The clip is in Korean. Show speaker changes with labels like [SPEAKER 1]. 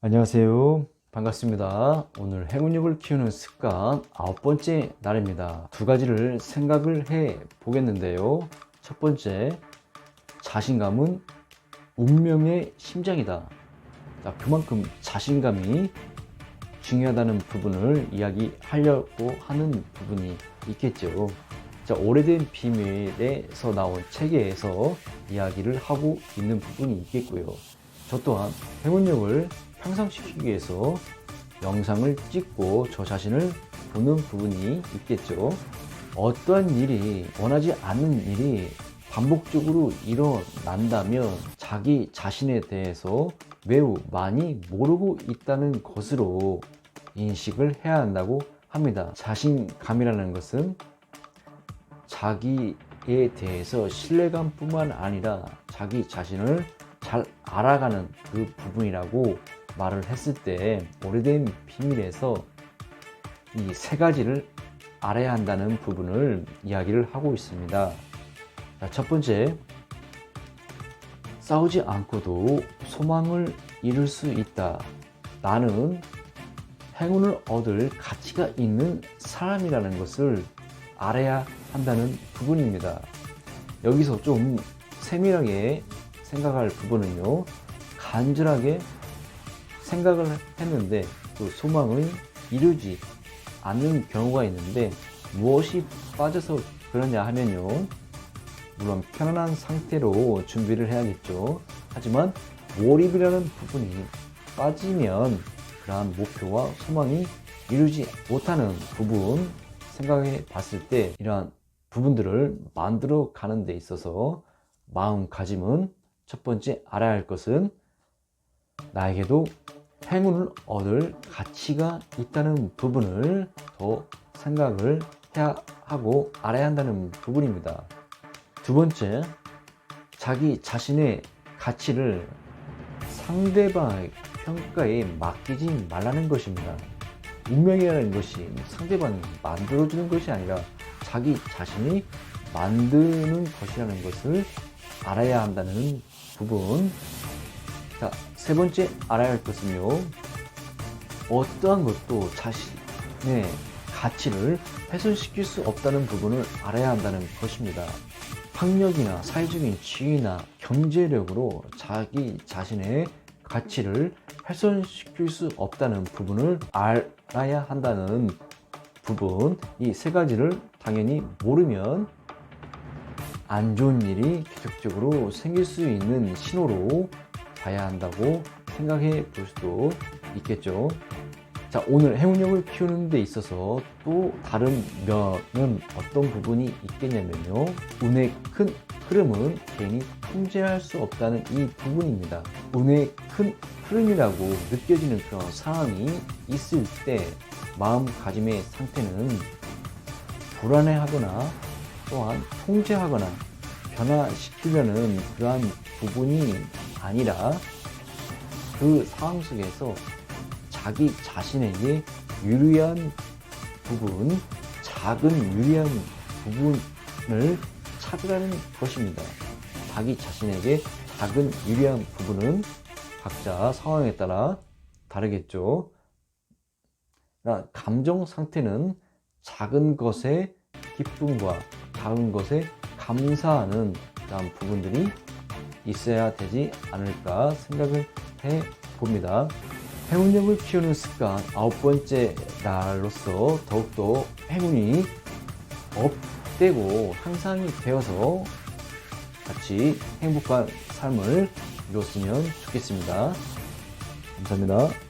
[SPEAKER 1] 안녕하세요. 반갑습니다. 오늘 행운력을 키우는 습관 9번째 날입니다. 두 가지를 생각을 해 보겠는데요. 첫 번째, 자신감은 운명의 심장이다. 자, 그만큼 자신감이 중요하다는 부분을 이야기하려고 하는 부분이 있겠죠. 자, 오래된 비밀에서 나온 책에서 이야기를 하고 있는 부분이 있겠고요. 저 또한 행운력을 향상시키기 위해서 영상을 찍고 저 자신을 보는 부분이 있겠죠. 어떠한 일이, 원하지 않는 일이 반복적으로 일어난다면 자기 자신에 대해서 매우 많이 모르고 있다는 것으로 인식을 해야 한다고 합니다. 자신감이라는 것은 자기에 대해서 신뢰감뿐만 아니라 자기 자신을 잘 알아가는 그 부분이라고 말을 했을 때, 오래된 비밀에서 이 세 가지를 알아야 한다는 부분을 이야기를 하고 있습니다. 자, 첫 번째, 싸우지 않고도 소망을 이룰 수 있다. 나는 행운을 얻을 가치가 있는 사람이라는 것을 알아야 한다는 부분입니다. 여기서 좀 세밀하게 생각할 부분은요, 간절하게 생각을 했는데 그 소망을 이루지 않는 경우가 있는데, 무엇이 빠져서 그러냐 하면요, 물론 편안한 상태로 준비를 해야겠죠. 하지만 몰입이라는 부분이 빠지면 그러한 목표와 소망이 이루지 못하는 부분, 생각해 봤을 때 이러한 부분들을 만들어 가는 데 있어서 마음가짐은, 첫 번째 알아야 할 것은 나에게도 행운을 얻을 가치가 있다는 부분을 더 생각을 해야 하고 알아야 한다는 부분입니다. 두 번째, 자기 자신의 가치를 상대방의 평가에 맡기지 말라는 것입니다. 운명이라는 것이 상대방이 만들어주는 것이 아니라 자기 자신이 만드는 것이라는 것을 알아야 한다는 부분. 자, 세 번째 알아야 할 것은요, 어떠한 것도 자신의 가치를 훼손시킬 수 없다는 부분을 알아야 한다는 것입니다. 학력이나 사회적인 지위나 경제력으로 자기 자신의 가치를 훼손시킬 수 없다는 부분을 알아야 한다는 부분. 이 세 가지를 당연히 모르면 안 좋은 일이 계속적으로 생길 수 있는 신호로 봐야 한다고 생각해 볼 수도 있겠죠. 자, 오늘 행운력을 키우는 데 있어서 또 다른 면은 어떤 부분이 있겠냐면요, 운의 큰 흐름은 개인이 통제할 수 없다는 이 부분입니다. 운의 큰 흐름이라고 느껴지는 그런 상황이 있을 때 마음가짐의 상태는 불안해하거나 또한 통제하거나 변화시키려는 그러한 부분이 아니라, 그 상황 속에서 자기 자신에게 유리한 부분, 작은 유리한 부분을 찾으라는 것입니다. 자기 자신에게 작은 유리한 부분은 각자 상황에 따라 다르겠죠. 감정 상태는 작은 것의 기쁨과 작은 것에 감사하는 그런 부분들이 있어야 되지 않을까 생각을 해 봅니다. 행운력을 키우는 습관 9번째 날로서 더욱더 행운이 업되고 향상이 되어서 같이 행복한 삶을 이뤘으면 좋겠습니다. 감사합니다.